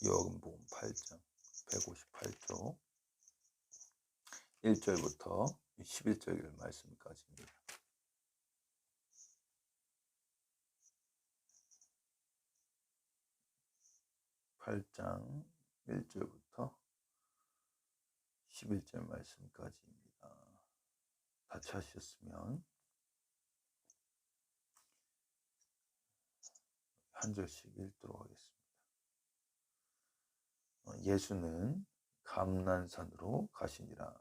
요한복음 8장 158쪽 1절부터 11절 말씀까지입니다. 팔장 1절부터 11절 말씀까지입니다. 다 찾으셨으면 한 절씩 읽도록 하겠습니다. 예수는 감난산으로 가시니라.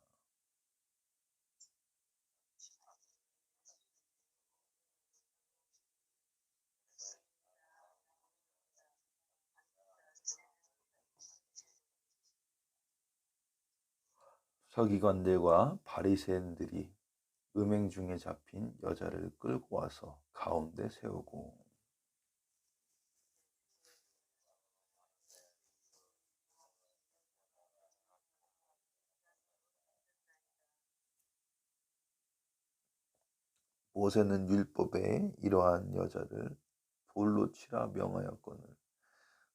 서기관들과 바리새인들이 음행 중에 잡힌 여자를 끌고 와서 가운데 세우고 모세는 율법에 이러한 여자를 돌로 치라 명하였거늘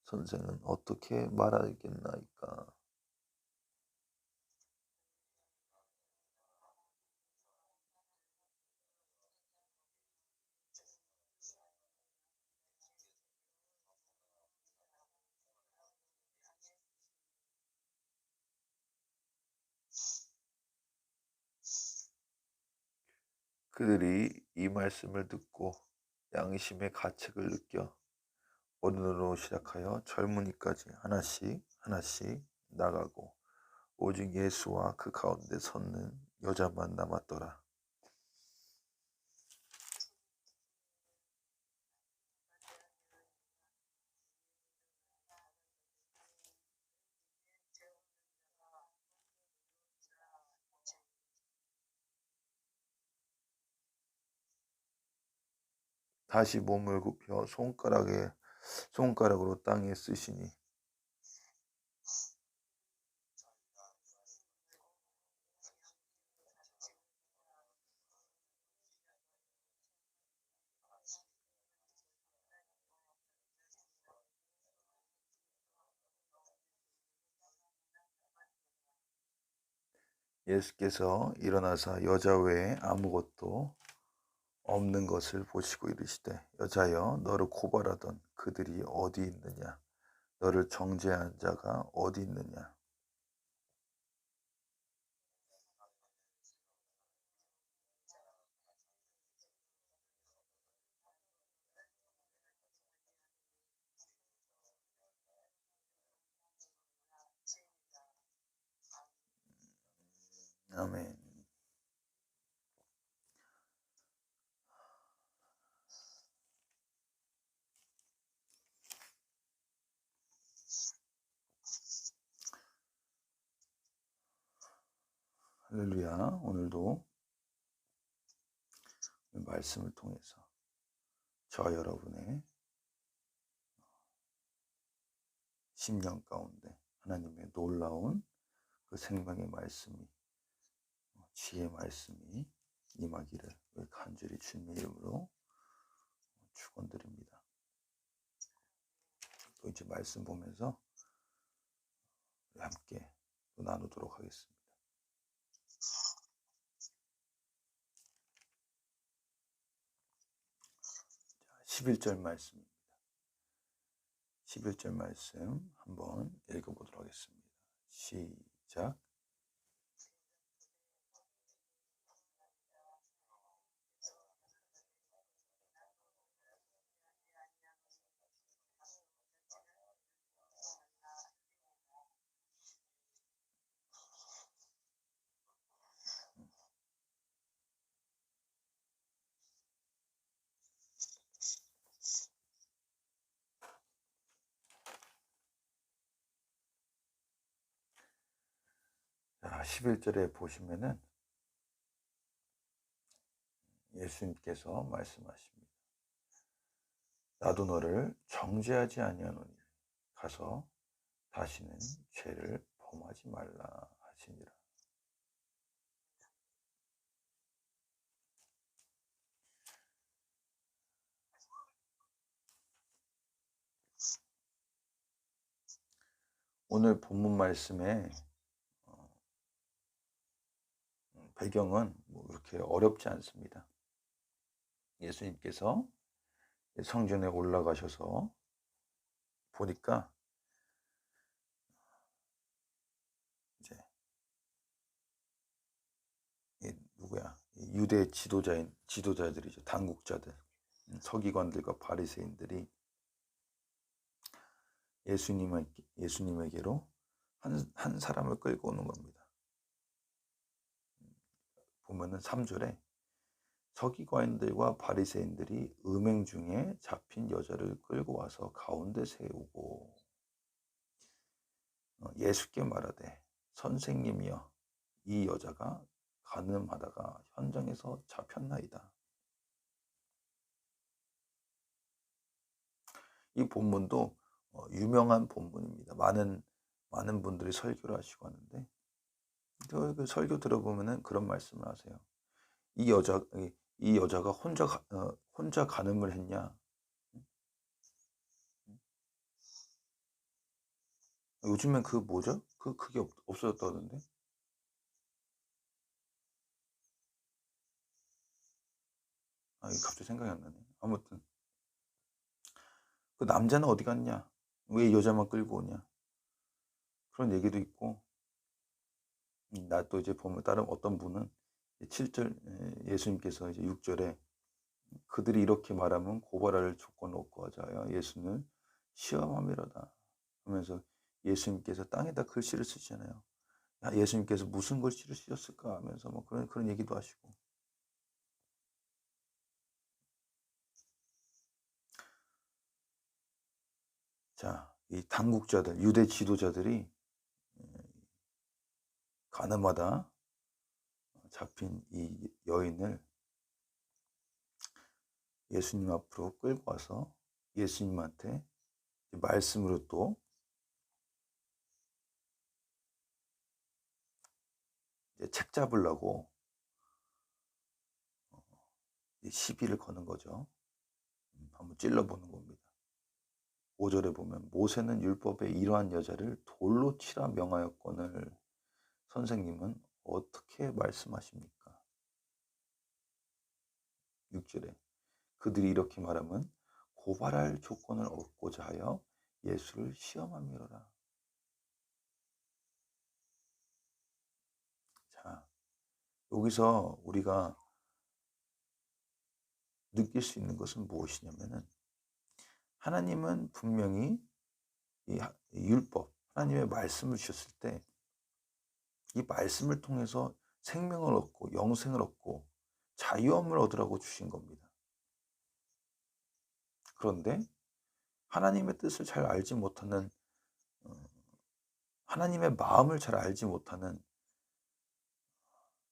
선생은 어떻게 말하겠나이까. 그들이 이 말씀을 듣고 양심의 가책을 느껴 어른으로 시작하여 젊은이까지 하나씩 하나씩 나가고 오직 예수와 그 가운데 섰는 여자만 남았더라. 다시 몸을 굽혀 손가락으로 땅에 쓰시니 예수께서 일어나사 여자 외에 아무것도 없는 것을 보시고 이르시되 여자여 너를 고발하던 그들이 어디 있느냐 너를 정죄한 자가 어디 있느냐. 아멘. 할렐루야. 오늘도 말씀을 통해서 저와 여러분의 심령 가운데 하나님의 놀라운 그 생명의 말씀이 지혜의 말씀이 임하기를 간절히 주님의 이름으로 축원드립니다. 또 이제 말씀 보면서 함께 또 나누도록 하겠습니다. 11절 말씀입니다. 11절 말씀 한번 읽어보도록 하겠습니다. 시작. 자, 11절에 보시면은 예수님께서 말씀하십니다. 나도 너를 정죄하지 아니하노니 가서 다시는 죄를 범하지 말라 하시니라. 오늘 본문 말씀의 배경은 뭐 그렇게 어렵지 않습니다. 예수님께서 성전에 올라가셔서 보니까 이제 누구야? 유대 지도자들이죠. 당국자들, 서기관들과 바리새인들이 예수님에게로 한 사람을 끌고 오는 겁니다. 보면은 3절에 서기관들과 바리새인들이 음행 중에 잡힌 여자를 끌고 와서 가운데 세우고 예수께 말하되 선생님이여 이 여자가 간음하다가 현장에서 잡혔나이다. 이 본문도 유명한 본문입니다. 많은 분들이 설교를 하시고 하는데 그 설교 들어보면은 그런 말씀을 하세요. 이 여자가 혼자 간음을 했냐? 요즘엔 그 뭐죠? 그게 없어졌다던데? 이게 갑자기 생각이 안 나네. 아무튼 그 남자는 어디 갔냐? 왜 이 여자만 끌고 오냐? 그런 얘기도 있고, 나 또 이제 보면 다른 어떤 분은 7절 예수님께서 이제 6절에 그들이 이렇게 말하면 고발할 조건 없고 하자여 예수는 시험함이로다 하면서 예수님께서 땅에다 글씨를 쓰시잖아요. 예수님께서 무슨 글씨를 쓰셨을까 하면서 뭐 그런 얘기도 하시고. 자, 이 당국자들, 유대 지도자들이 가늠하다 잡힌 이 여인을 예수님 앞으로 끌고 와서 예수님한테 말씀으로 또 책 잡으려고 시비를 거는 거죠. 한번 찔러보는 겁니다. 5절에 보면 모세는 율법에 이러한 여자를 돌로 치라 명하였거늘 선생님은 어떻게 말씀하십니까? 6절에 그들이 이렇게 말하면 고발할 조건을 얻고자 하여 예수를 시험함이로라. 자, 여기서 우리가 느낄 수 있는 것은 무엇이냐면은 하나님은 분명히 이 율법, 하나님의 말씀을 주셨을 때 이 말씀을 통해서 생명을 얻고 영생을 얻고 자유함을 얻으라고 주신 겁니다. 그런데 하나님의 뜻을 잘 알지 못하는 하나님의 마음을 잘 알지 못하는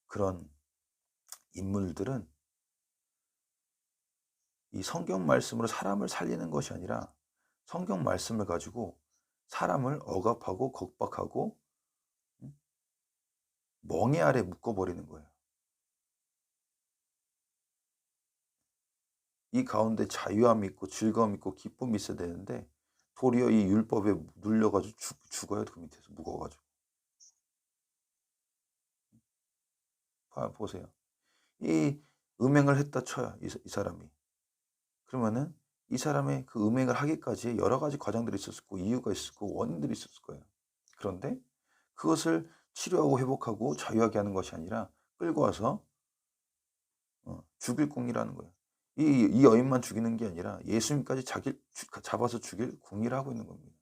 그런 인물들은 이 성경 말씀으로 사람을 살리는 것이 아니라 성경 말씀을 가지고 사람을 억압하고 겁박하고 멍에 아래 묶어버리는 거예요. 이 가운데 자유함이 있고 즐거움이 있고 기쁨이 있어야 되는데 도리어 이 율법에 눌려가지고 죽어요. 그 밑에서 무거워가지고. 보세요. 이 음행을 했다 쳐요. 이 사람이. 그러면은 이 사람의 그 음행을 하기까지 여러 가지 과정들이 있었을 거고 이유가 있었을 거고 원인들이 있었을 거예요. 그런데 그것을 치료하고 회복하고 자유하게 하는 것이 아니라 끌고 와서 죽일 궁이라는 거예요. 이 여인만 죽이는 게 아니라 예수님까지 잡아서 죽일 궁리를 하고 있는 겁니다.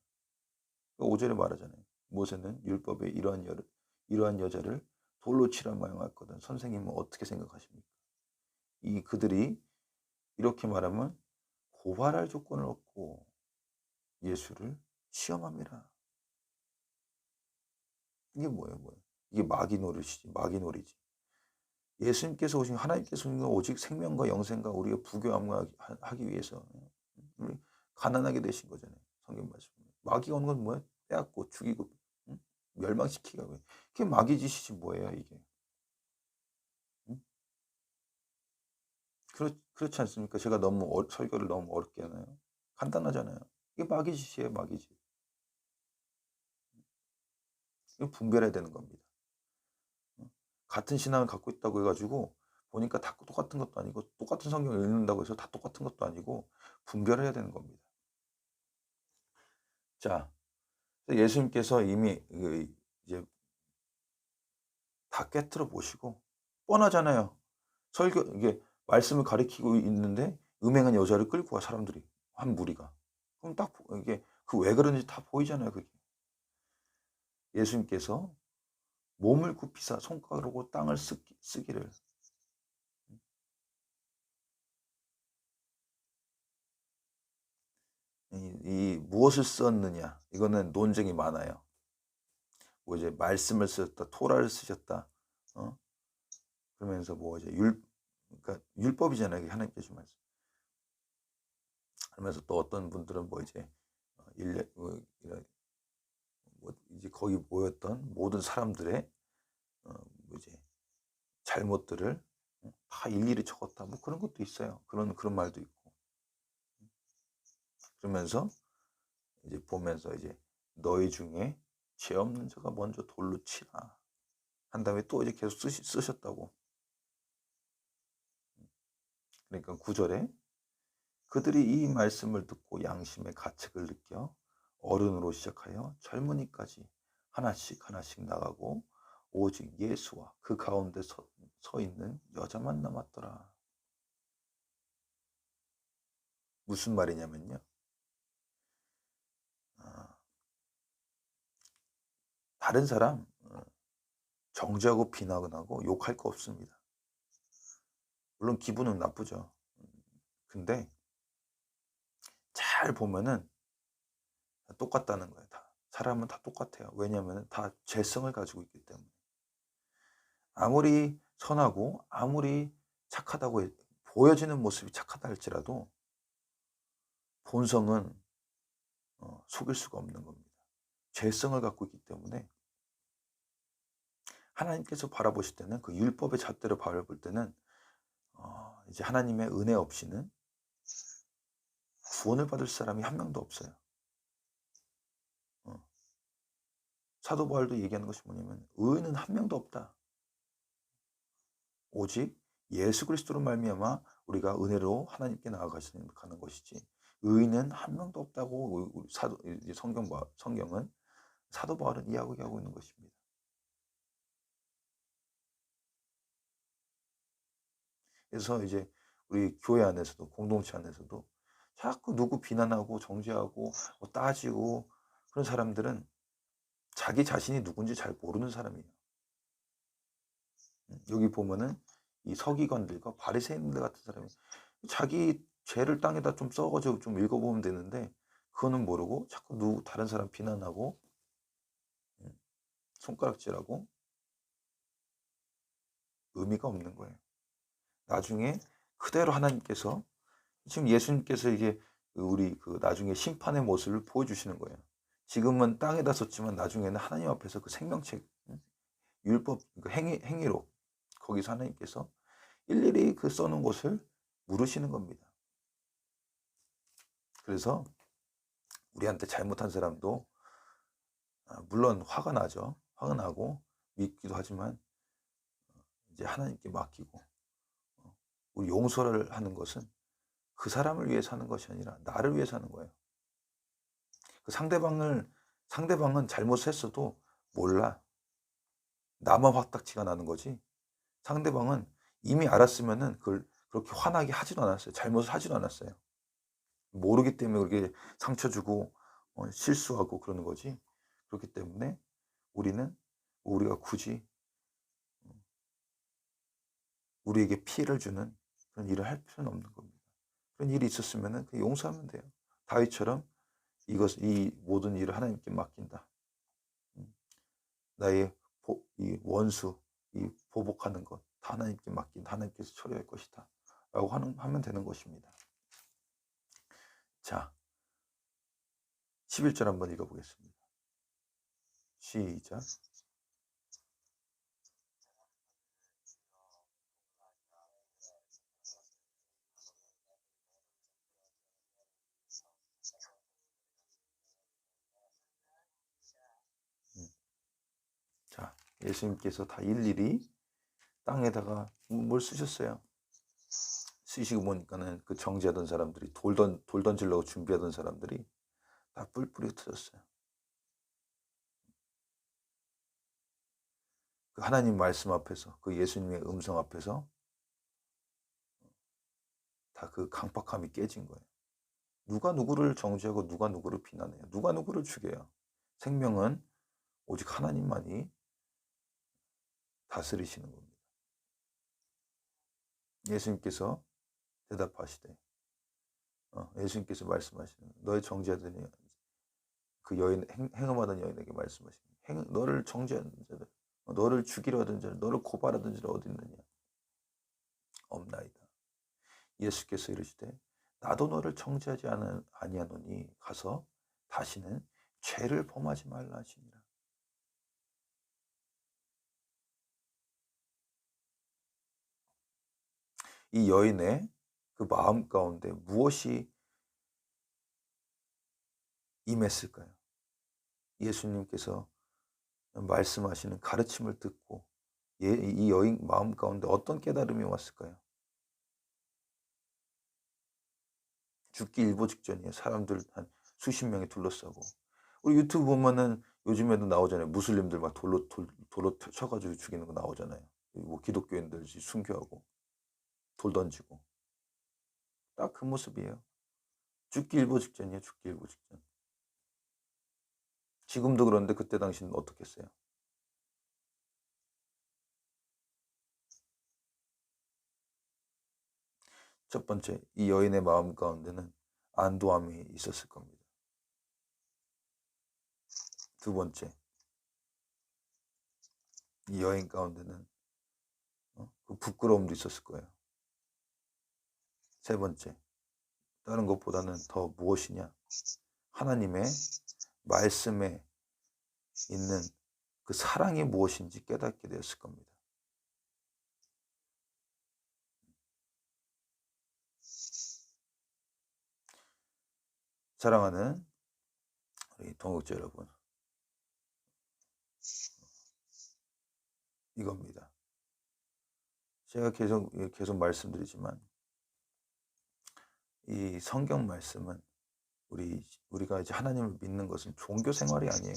5절에 말하잖아요. 모세는 율법에 이러한 여자를 돌로 치라 명하였거든. 선생님은 어떻게 생각하십니까? 그들이 이렇게 말하면 고발할 조건을 얻고 예수를 시험합니다. 이게 뭐예요? 이게 마귀놀이지. 예수님께서 오신 하나님께서 오신 건 오직 생명과 영생과 우리가 부교함을 하기 위해서 우리 가난하게 되신 거잖아요. 성경 말씀. 마귀가 오는 건 뭐야? 빼앗고 죽이고 멸망시키가 그게 마귀 짓이지 뭐예요 이게? 그렇지 않습니까? 제가 너무 설교를 너무 어렵게 하나요? 간단하잖아요. 이게 마귀 짓이에요, 마귀 짓. 이거 분별해야 되는 겁니다. 같은 신앙을 갖고 있다고 해가지고 보니까 다 똑같은 것도 아니고, 똑같은 성경을 읽는다고 해서 다 똑같은 것도 아니고, 분별해야 되는 겁니다. 자, 예수님께서 이미 이제 다 꿰뚫어 보시고, 뻔하잖아요. 이게 말씀을 가리키고 있는데 음행한 여자를 끌고 와, 사람들이, 한 무리가. 그럼 딱 이게 왜 그런지 다 보이잖아요. 그게 예수님께서 몸을 굽히사 손가락으로 땅을 쓰기를. 이 무엇을 썼느냐, 이거는 논쟁이 많아요. 뭐 이제 말씀을 쓰셨다, 토라를 쓰셨다, 그러면서 뭐 이제 그러니까 율법이잖아요, 하나님께 주신 말씀. 그러면서 또 어떤 분들은 뭐 이제 뭐 이제 거기 모였던 모든 사람들의 뭐 이제 잘못들을 다 일일이 적었다, 뭐 그런 것도 있어요. 그런 말도 있고. 그러면서 이제 보면서 이제 너희 중에 죄 없는 자가 먼저 돌로 치라 한 다음에 또 이제 계속 쓰셨다고. 그러니까 9절에 그들이 이 말씀을 듣고 양심의 가책을 느껴 어른으로 시작하여 젊은이까지 하나씩 하나씩 나가고 오직 예수와 그 가운데 서 있는 여자만 남았더라. 무슨 말이냐면요, 다른 사람 정죄하고 비난하고 욕할 거 없습니다. 물론 기분은 나쁘죠. 근데 잘 보면은 똑같다는 거예요. 다 사람은 다 똑같아요. 왜냐하면 다 죄성을 가지고 있기 때문에. 아무리 선하고 아무리 착하다고 보여지는 모습이 착하다 할지라도 본성은 속일 수가 없는 겁니다. 죄성을 갖고 있기 때문에 하나님께서 바라보실 때는, 그 율법의 잣대로 바라볼 때는 이제 하나님의 은혜 없이는 구원을 받을 사람이 한 명도 없어요. 사도 바울도 얘기하는 것이 뭐냐면 의인은 한 명도 없다. 오직 예수 그리스도로 말미암아 우리가 은혜로 하나님께 나아가시는 가는 것이지 의인은 한 명도 없다고 성경은 사도 바울은 이야기하고 있는 것입니다. 그래서 이제 우리 교회 안에서도, 공동체 안에서도 자꾸 누구 비난하고 정죄하고 뭐 따지고 그런 사람들은 자기 자신이 누군지 잘 모르는 사람이에요. 여기 보면은 이 서기관들과 바리새인들 같은 사람이 자기 죄를 땅에다 좀 써가지고 좀 읽어보면 되는데 그거는 모르고 자꾸 다른 사람 비난하고 손가락질하고 의미가 없는 거예요. 나중에 그대로 하나님께서, 지금 예수님께서 이게 우리 나중에 심판의 모습을 보여주시는 거예요. 지금은 땅에다 썼지만 나중에는 하나님 앞에서 그 생명책, 율법, 그 행위로 거기서 하나님께서 일일이 그 써놓은 것을 물으시는 겁니다. 그래서 우리한테 잘못한 사람도 물론 화가 나죠. 화가 나고 믿기도 하지만 이제 하나님께 맡기고, 우리 용서를 하는 것은 그 사람을 위해서 하는 것이 아니라 나를 위해서 하는 거예요. 그 상대방은 잘못했어도 몰라. 나만 화딱지가 나는 거지. 상대방은 이미 알았으면은 그걸 그렇게 화나게 하지도 않았어요. 잘못을 하지도 않았어요. 모르기 때문에 그렇게 상처 주고 실수하고 그러는 거지. 그렇기 때문에 우리가 굳이 우리에게 피해를 주는 그런 일을 할 필요는 없는 겁니다. 그런 일이 있었으면은 그냥 용서하면 돼요. 다윗처럼 이 모든 일을 하나님께 맡긴다. 나의 이 원수, 이 보복하는 것 다 하나님께 맡긴다. 하나님께서 처리할 것이다. 라고 하면 되는 것입니다. 자, 11절 한번 읽어보겠습니다. 시작. 예수님께서 다 일일이 땅에다가 뭘 쓰셨어요. 쓰시고 보니까는 그 정죄하던 사람들이 돌 던지려고 준비하던 사람들이 다 뿔뿔이 흩어졌어요. 그 하나님 말씀 앞에서, 그 예수님의 음성 앞에서 다 그 강팍함이 깨진 거예요. 누가 누구를 정죄하고 누가 누구를 비난해요. 누가 누구를 죽여요. 생명은 오직 하나님만이 다스리시는 겁니다. 예수님께서 대답하시되, 예수님께서 말씀하시는, 너의 정죄하더니 그 여인, 행음하던 여인에게 말씀하시는, 너를 정죄하는 자들, 너를 죽이려 하던 자들, 너를 고발하던 자들 어디 있느냐? 없나이다. 예수께서 이르시되, 나도 너를 정죄하지 아니하노니 가서 다시는 죄를 범하지 말라 하시니라. 이 여인의 그 마음 가운데 무엇이 임했을까요? 예수님께서 말씀하시는 가르침을 듣고 이 여인 마음 가운데 어떤 깨달음이 왔을까요? 죽기 일보 직전이에요. 사람들 한 수십 명이 둘러싸고. 우리 유튜브 보면은 요즘에도 나오잖아요. 무슬림들 막 돌로 쳐가지고 죽이는 거 나오잖아요. 뭐 기독교인들 순교하고 돌 던지고. 딱 그 모습이에요. 죽기 일보 직전이에요. 죽기 일보 직전. 지금도 그런데 그때 당시는 어떻겠어요? 첫 번째, 이 여인의 마음 가운데는 안도함이 있었을 겁니다. 두 번째, 이 여인 가운데는 그 부끄러움도 있었을 거예요. 세 번째, 다른 것보다는 더 무엇이냐? 하나님의 말씀에 있는 그 사랑이 무엇인지 깨닫게 되었을 겁니다. 사랑하는 우리 동역자 여러분, 이겁니다. 제가 계속 말씀드리지만 이 성경 말씀은 우리가 이제 하나님을 믿는 것은 종교 생활이 아니에요.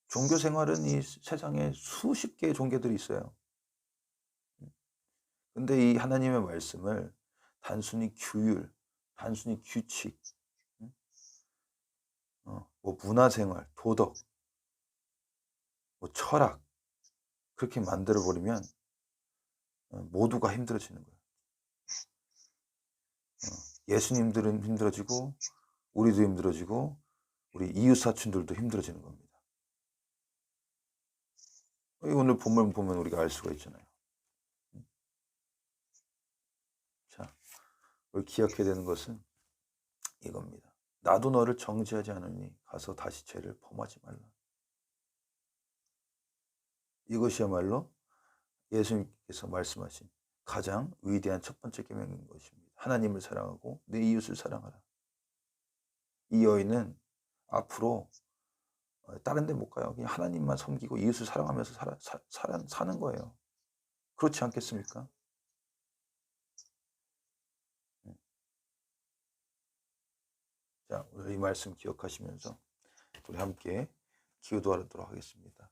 종교 생활은 이 세상에 수십 개의 종교들이 있어요. 근데 이 하나님의 말씀을 단순히 규율, 단순히 규칙, 뭐 문화생활, 도덕, 뭐 철학 그렇게 만들어 버리면 모두가 힘들어지는 거예요. 예수님들은 힘들어지고 우리도 힘들어지고 우리 이웃 사촌들도 힘들어지는 겁니다. 오늘 본문 보면 우리가 알 수가 있잖아요. 자, 우리 기억해야 되는 것은 이겁니다. 나도 너를 정죄하지 않으니 가서 다시 죄를 범하지 말라. 이것이야말로 예수님께서 말씀하신 가장 위대한 첫 번째 계명인 것입니다. 하나님을 사랑하고 내 이웃을 사랑하라. 이 여인은 앞으로 다른 데 못 가요. 그냥 하나님만 섬기고 이웃을 사랑하면서 사는 거예요. 그렇지 않겠습니까? 자, 오늘 이 말씀 기억하시면서 우리 함께 기도하도록 하겠습니다.